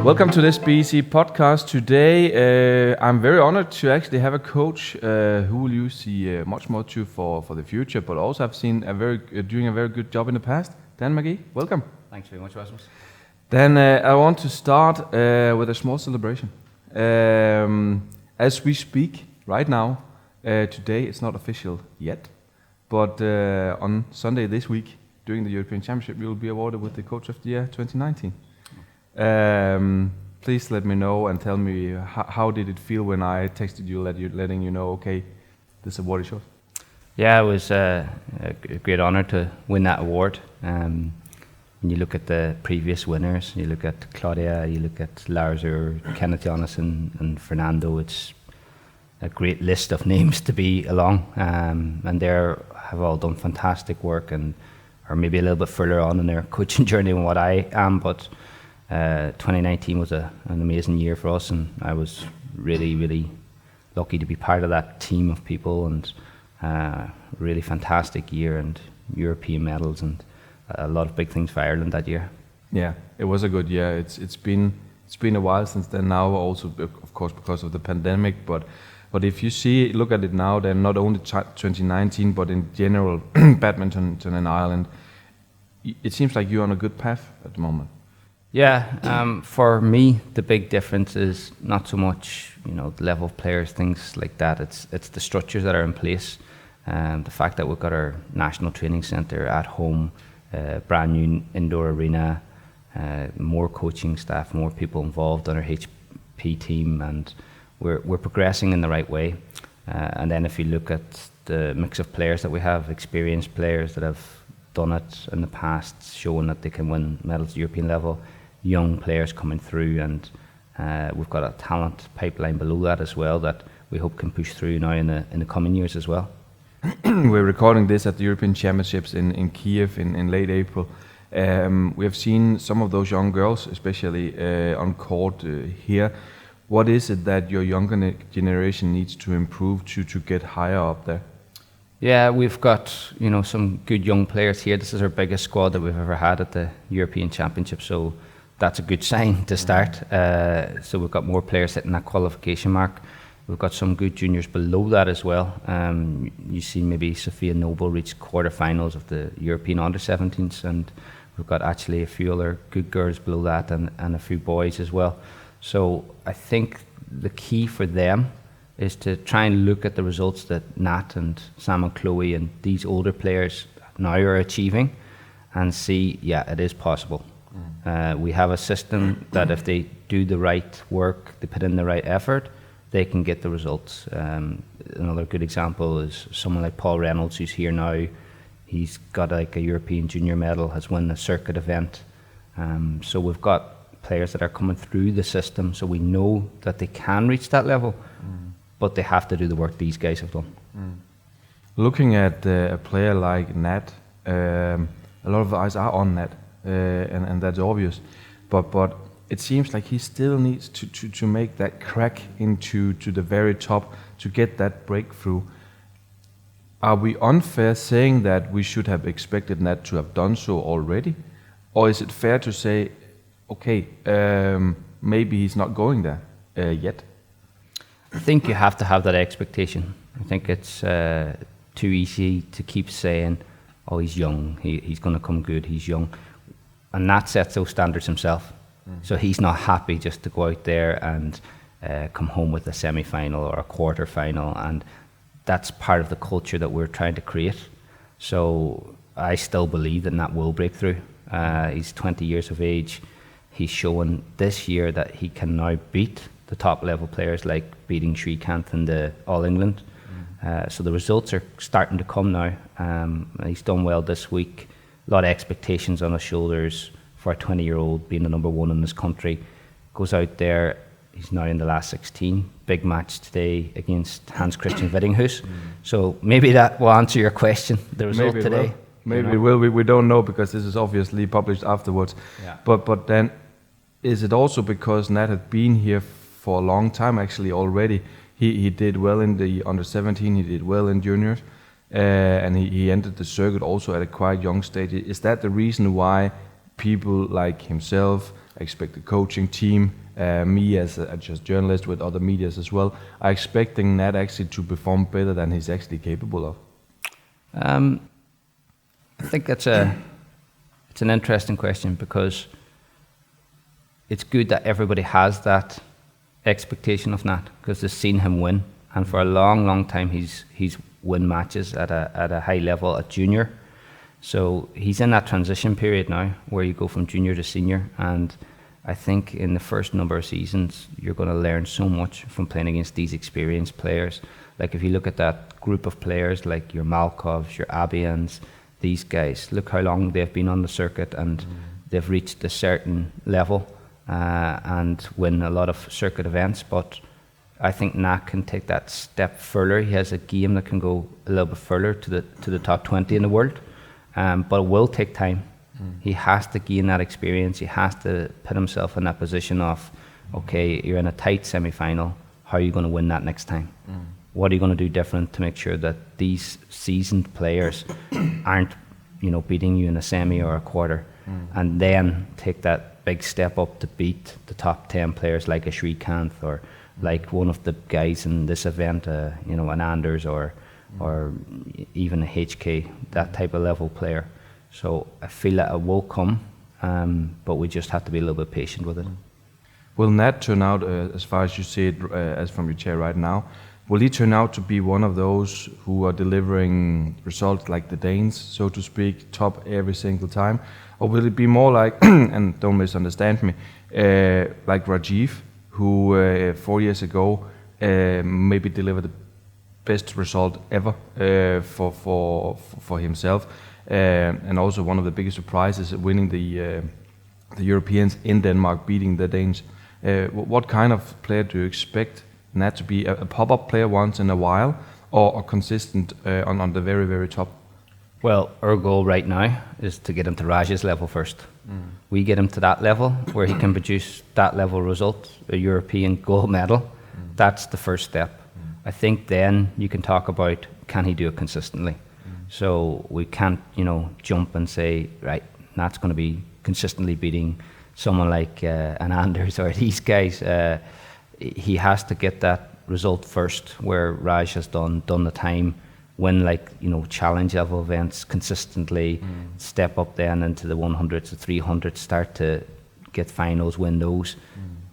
Welcome to this BEC Podcast. Today, I'm very honored to actually have a coach who will you see much more to for the future, but also I've seen doing a very good job in the past. Dan Magee, welcome. Thanks very much, Rasmus. Dan, I want to start with a small celebration. As we speak right now, today it's not official yet, but on Sunday this week, during the European Championship, you will be awarded with the Coach of the Year 2019. Please let me know and tell me how did it feel when I texted you, letting you know, okay, this award is yours. Yeah, it was a great honour to win that award. When you look at the previous winners, you look at Claudia, you look at Larzer, Kenneth Jonassen and Fernando, it's a great list of names to be along. And they have all done fantastic work and are maybe a little bit further on in their coaching journey than what I am, but 2019 was an amazing year for us, and I was really, really lucky to be part of that team of people, and really fantastic year and European medals and a lot of big things for Ireland that year. Yeah, it was a good year. It's been a while since then now, also of course because of the pandemic, but if you look at it now, then not only 2019 but in general badminton in Ireland, it seems like you're on a good path at the moment. Yeah, for me the big difference is not so much the level of players, things like that. It's the structures that are in place, the fact that we've got our national training centre at home, brand new indoor arena, more coaching staff, more people involved on our HP team, and we're progressing in the right way. And then if you look at the mix of players that we have, experienced players that have done it in the past, showing that they can win medals at European level, young players coming through, and we've got a talent pipeline below that as well that we hope can push through now in the coming years as well. We're recording this at the European Championships in Kiev in late April. We have seen some of those young girls, especially on court here. What is it that your younger generation needs to improve to get higher up there? Yeah, we've got some good young players here. This is our biggest squad that we've ever had at the European Championship, so that's a good sign to start. So we've got more players hitting that qualification mark. We've got some good juniors below that as well. You see maybe Sophia Noble reach quarterfinals of the European Under-17s, and we've got actually a few other good girls below that and a few boys as well. So I think the key for them is to try and look at the results that Nat and Sam and Chloe and these older players now are achieving and see, yeah, it is possible. We have a system that if they do the right work, they put in the right effort, they can get the results. Another good example is someone like Paul Reynolds, who's here now. He's got like a European junior medal, has won a circuit event. So we've got players that are coming through the system, so we know that they can reach that level, but they have to do the work these guys have done. Looking at a player like Nat, a lot of the eyes are on Nat, and that's obvious, but it seems like he still needs to make that crack into the very top to get that breakthrough. Are we unfair saying that we should have expected Nat to have done so already? Or is it fair to say, okay, maybe he's not going there yet? I think you have to have that expectation. I think it's too easy to keep saying, oh, he's young, he's going to come good, he's young. And Nat sets those standards himself. So he's not happy just to go out there and come home with a semi-final or a quarter-final, and that's part of the culture that we're trying to create. So I still believe that Nat will break through. He's 20 years of age. He's shown this year that he can now beat the top level players, like beating Srikanth in the All England. So the results are starting to come now. He's done well this week. A lot of expectations on his shoulders for a 20-year-old being the number one in this country. Goes out there, he's now in the last 16. Big match today against Hans Christian Wittinghus. So maybe that will answer your question, the result today. Maybe it will. We don't know because this is obviously published afterwards. Yeah. But then, is it also because Nat had been here for a long time actually already? He did well in the under-17, he did well in juniors, and he entered the circuit also at a quite young stage. Is that the reason why people like himself, expect the coaching team, me as a just journalist with other medias as well, are expecting Nat actually to perform better than he's actually capable of? I think it's an interesting question, because it's good that everybody has that expectation of Nat, because they've seen him win, and for a long time he's won matches at a high level at junior. So he's in that transition period now where you go from junior to senior, and I think in the first number of seasons you're going to learn so much from playing against these experienced players. Like if you look at that group of players like your Malkovs, your Abians, these guys, look how long they've been on the circuit, and they've reached a certain level and win a lot of circuit events. But I think Nat can take that step further. He has a game that can go a little bit further to the top 20 in the world, but it will take time. He has to gain that experience. He has to put himself in that position of, okay, you're in a tight semi-final. How are you going to win that next time? What are you going to do different to make sure that these seasoned players aren't, beating you in a semi or a quarter, and then take that big step up to beat the top 10 players like a Srikanth or like one of the guys in this event, an Anders or even a HK, that type of level player. So I feel that it will come, but we just have to be a little bit patient with it. Will Nat turn out, as far as you see it, as from your chair right now, will he turn out to be one of those who are delivering results like the Danes, so to speak, top every single time? Or will it be more like, and don't misunderstand me, like Rajiv, who 4 years ago maybe delivered the best result ever for himself, and also one of the biggest surprises, winning the Europeans in Denmark, beating the Danes. What kind of player do you expect Nat to be? A pop-up player once in a while, or consistent on the very, very top? Well, our goal right now is to get him to Raj's level first. We get him to that level where he can produce that level result, a European gold medal. That's the first step. I think then you can talk about, can he do it consistently? So we can't, jump and say, right, Nat's going to be consistently beating someone like an Anders or these guys. He has to get that result first, where Raj has done the time, win challenge level events consistently, step up then into the 100s, the 300s, start to get finals, win those.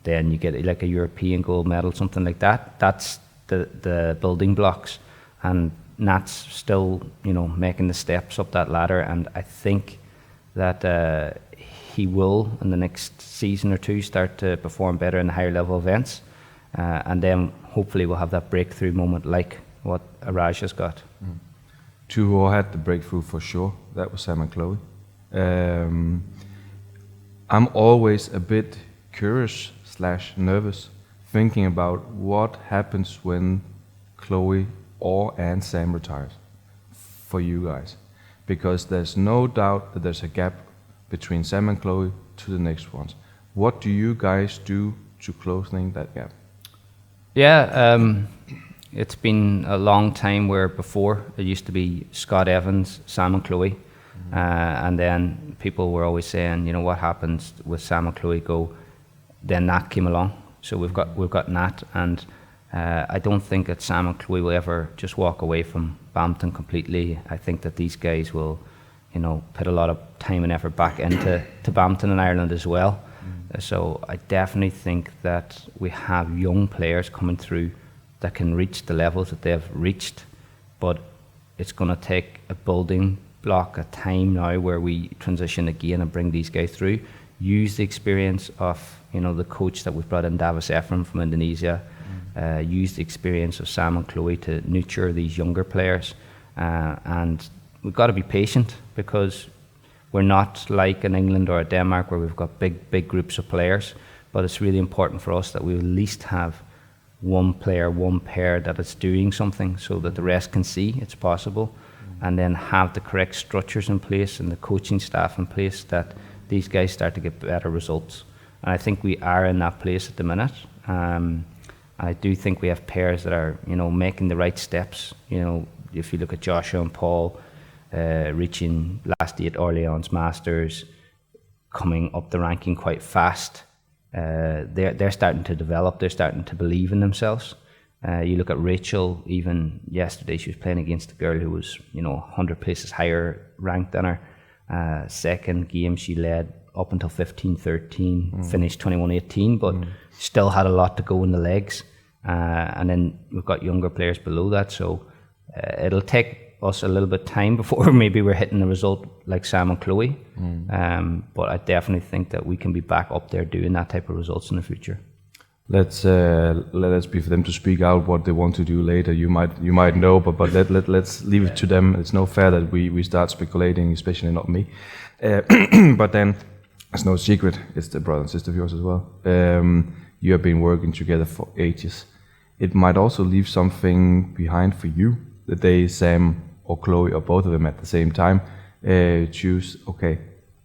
Then you get like a European gold medal, something like that. That's the building blocks, and Nat's still making the steps up that ladder, and I think that he will in the next season or two start to perform better in the higher level events, and then hopefully we'll have that breakthrough moment like what Raj has got. Two who had the breakthrough for sure, that was Sam and Chloe. I'm always a bit curious / nervous thinking about what happens when Chloe and Sam retires for you guys, because there's no doubt that there's a gap between Sam and Chloe to the next ones. What do you guys do to closing that gap? Yeah, it's been a long time where before it used to be Scott Evans, Sam and Chloe, and then people were always saying, what happens with Sam and Chloe go? Then Nat came along, so we've got Nat, and I don't think that Sam and Chloe will ever just walk away from badminton completely. I think that these guys will, put a lot of time and effort back into badminton in Ireland as well. So I definitely think that we have young players coming through that can reach the levels that they've reached, but it's going to take a building block, a time now where we transition again and bring these guys through. Use the experience of the coach that we've brought in, Davis Ephraim from Indonesia. Use the experience of Sam and Chloe to nurture these younger players, and we've got to be patient, because we're not like in England or Denmark where we've got big groups of players, but it's really important for us that we at least have one player, one pair that is doing something so that the rest can see it's possible, and then have the correct structures in place and the coaching staff in place that these guys start to get better results. And I think we are in that place at the minute. I do think we have pairs that are, making the right steps. If you look at Joshua and Paul, reaching last year at Orleans Masters, coming up the ranking quite fast. they're starting to develop. They're starting to believe in themselves. You look at Rachel. Even yesterday, she was playing against a girl who was 100 places higher ranked than her. Second game, she led up until 15-13, finished 21-18, but still had a lot to go in the legs. And then we've got younger players below that, so it'll take us a little bit time before maybe we're hitting the result like Sam and Chloe. But I definitely think that we can be back up there doing that type of results in the future. Let's be for them to speak out what they want to do later. You might know, but let's leave it to them. It's no fair that we start speculating, especially not me. But then it's no secret. It's the brother and sister of yours as well. You have been working together for ages. It might also leave something behind for you the day Sam or Chloe or both of them at the same time choose. Okay,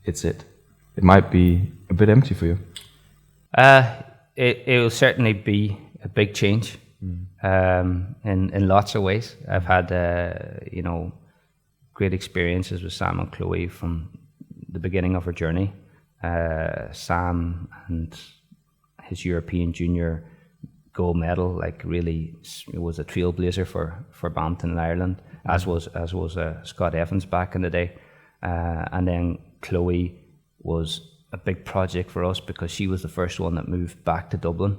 it's it. It might be a bit empty for you. It will certainly be a big change in lots of ways. I've had great experiences with Sam and Chloe from the beginning of her journey. Sam and his European Junior gold medal, like really, it was a trailblazer for badminton in Ireland, as was Scott Evans back in the day. And then Chloe was a big project for us because she was the first one that moved back to Dublin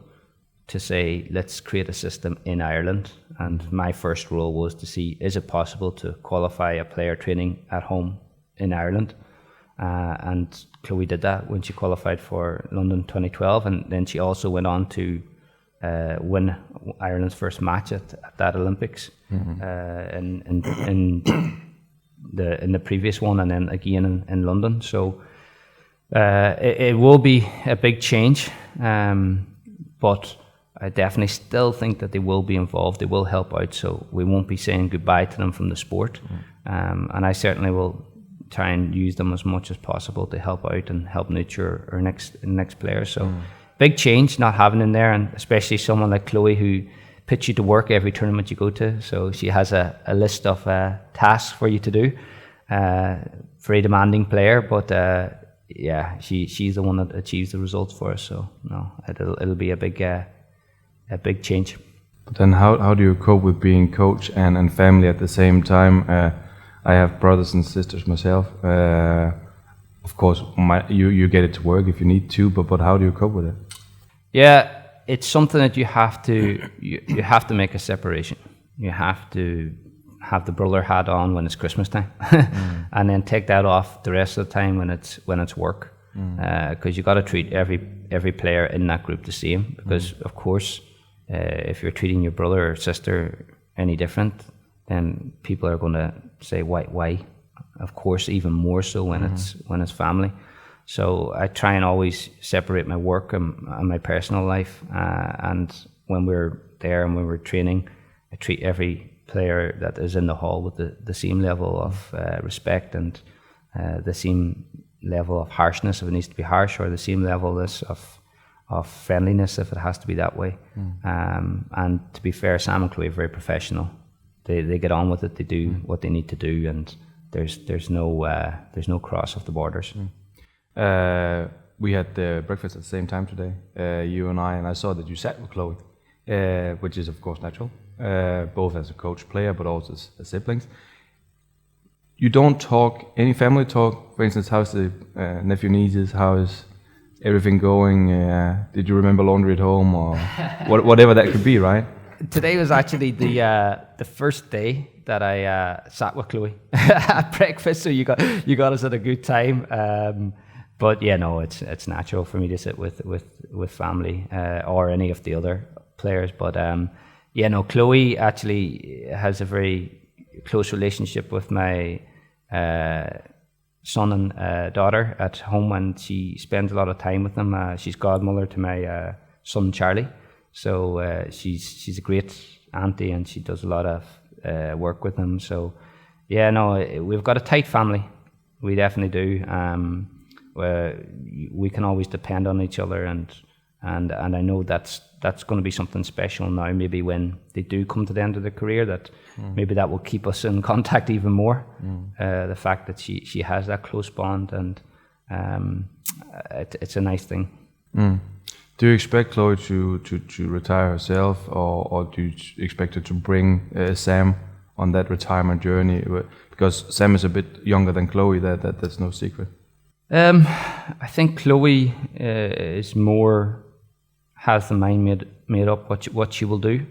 to say, let's create a system in Ireland. And my first role was to see, is it possible to qualify a player training at home in Ireland? And Chloe did that when she qualified for London 2012, and then she also went on to win Ireland's first match at that Olympics in the previous one, and then again in London. So it will be a big change, but I definitely still think that they will be involved. They will help out, so we won't be saying goodbye to them from the sport. And I certainly will try and use them as much as possible to help out and help nurture our next players. So big change not having them there, and especially someone like Chloe who puts you to work every tournament you go to. So she has a list of tasks for you to do. Very demanding player, but she's the one that achieves the results for us. So no, it'll be a big change. But then how do you cope with being coach and family at the same time? I have brothers and sisters myself. Of course, you get it to work if you need to, but how do you cope with it? Yeah, it's something that you have to make a separation. You have to have the brother hat on when it's Christmas time, and then take that off the rest of the time when it's work. Because you got to treat every player in that group the same. Because of course, if you're treating your brother or sister any different, then people are going to say why. Of course, even more so when it's family. So I try and always separate my work and my personal life. And when we're there and when we're training, I treat every player that is in the hall with the same level of respect and the same level of harshness if it needs to be harsh, or the same level of friendliness if it has to be that way. And to be fair, Sam and Chloe are very professional. They get on with it. They do what they need to do, and there's no cross of the borders. We had breakfast at the same time today, you and I saw that you sat with Chloe, which is of course natural, both as a coach player but also as siblings. You don't talk any family talk, for instance, how's the nephew nieces, how is everything going? Did you remember laundry at home, or whatever that could be, right? Today was actually the first day that I sat with Chloe at breakfast, so you got us at a good time. But yeah, no, it's natural for me to sit with family or any of the other players. But Chloe actually has a very close relationship with my son and daughter at home, and she spends a lot of time with them. She's godmother to my son Charlie. So she's a great auntie, and she does a lot of work with them. So yeah, no, we've got a tight family. We definitely do. We can always depend on each other, and I know that's going to be something special now. Maybe when they do come to the end of their career, that maybe that will keep us in contact even more. The fact that she has that close bond, and it's a nice thing. Do you expect Chloe to retire herself, or do you expect her to bring Sam on that retirement journey? Because Sam is a bit younger than Chloe, that's no secret. I think Chloe has the mind made up what she will do.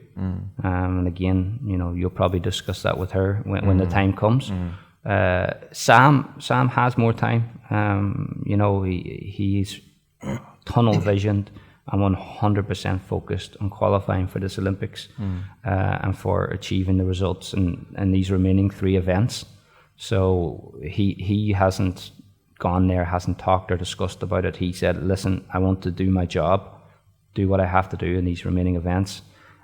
And again, you'll probably discuss that with her when the time comes. Sam has more time. He's tunnel visioned and 100% focused on qualifying for this Olympics and for achieving the results in these remaining 3 events. So he hasn't gone there, hasn't talked or discussed about it. He said, listen, I want to do my job, do what I have to do in these remaining events,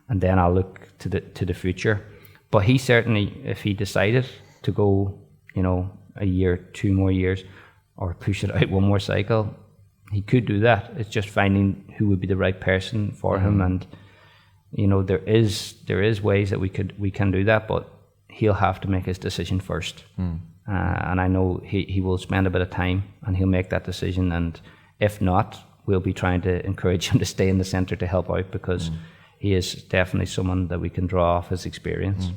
and then I'll look to the future. But he certainly, if he decided to go, a year, 2 more years, or push it out 1 more cycle, he could do that. It's just finding who would be the right person for him, and there is ways that we can do that, but he'll have to make his decision first. And I know he will spend a bit of time and he'll make that decision, and if not, we'll be trying to encourage him to stay in the centre to help out, because he is definitely someone that we can draw off his experience.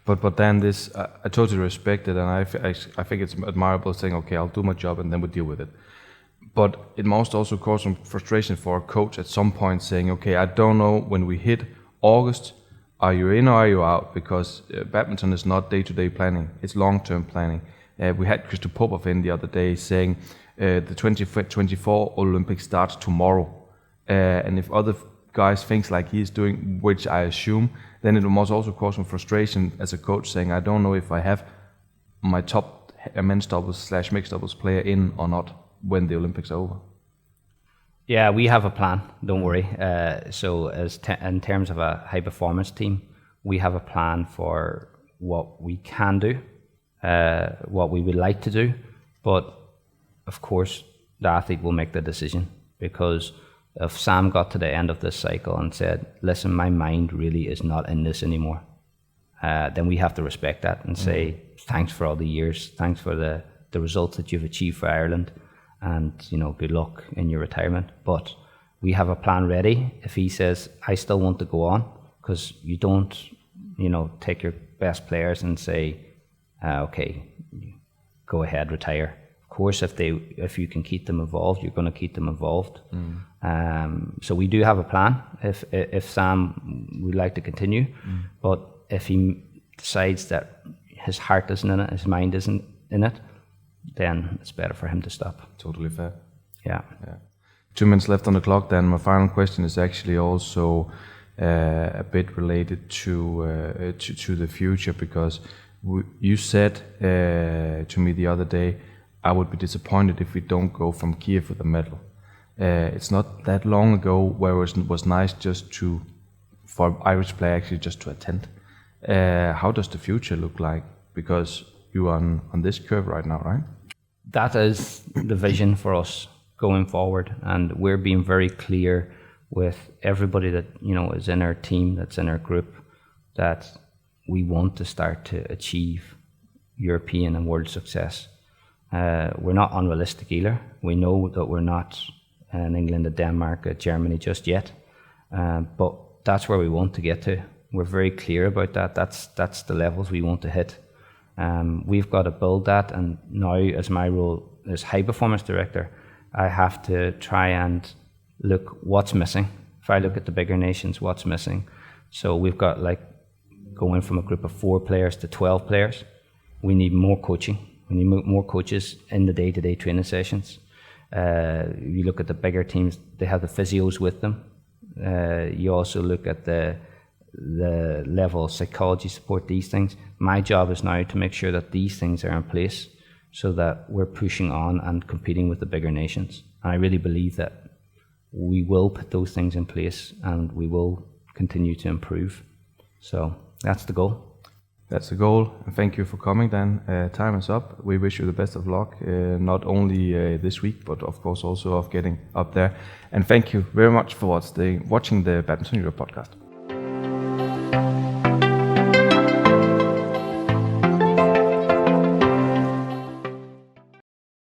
But then this, I totally respect it, and I think it's admirable saying, okay, I'll do my job and then we'll deal with it. But it must also cause some frustration for a coach at some point, saying, okay, I don't know when we hit August, are you in or are you out? Because badminton is not day-to-day planning, it's long-term planning. We had Christo Popov in the other day saying the 2024 Olympics starts tomorrow. And if other guys think like he's doing, which I assume, then it must also cause some frustration as a coach, saying, I don't know if I have my top men's doubles / mixed doubles player in or not when the Olympics are over. Yeah, we have a plan, don't worry. So in terms of a high performance team, we have a plan for what we can do, what we would like to do, but of course the athlete will make the decision, because if Sam got to the end of this cycle and said, listen, my mind really is not in this anymore, then we have to respect that and say, thanks for all the years, thanks for the results that you've achieved for Ireland, and good luck in your retirement. But we have a plan ready if he says, I still want to go on, because you don't take your best players and say, okay, go ahead, retire. Of course, if you can keep them involved, you're going to keep them involved. So we do have a plan if Sam would like to continue, but if he decides that his heart isn't in it, his mind isn't in it, then it's better for him to stop. Totally fair. Yeah. 2 minutes left on the clock then. My final question is actually also a bit related to the future, because you said to me the other day, I would be disappointed if we don't go from Kiev with a medal. It's not that long ago where it was nice just for Irish player actually just to attend. How does the future look like? Because you are on this curve right now, right? That is the vision for us going forward, and we're being very clear with everybody that is in our team, that's in our group, that we want to start to achieve European and world success. We're not unrealistic either. We know that we're not in England, or Denmark, or Germany just yet, but that's where we want to get to. We're very clear about that. That's the levels we want to hit. We've got to build that, and now as my role as high performance director, I have to try and look what's missing. If I look at the bigger nations, what's missing? So we've got going from a group of 4 players to 12 players. We need more coaching. We need more coaches in the day-to-day training sessions. You look at the bigger teams, they have the physios with them. You also look at the level of psychology support, these things. My job is now to make sure that these things are in place so that we're pushing on and competing with the bigger nations. And I really believe that we will put those things in place and we will continue to improve. So that's the goal. That's the goal. Thank you for coming, Dan. Time is up. We wish you the best of luck, not only this week, but of course also of getting up there. And thank you very much for watching the Badminton Europe podcast.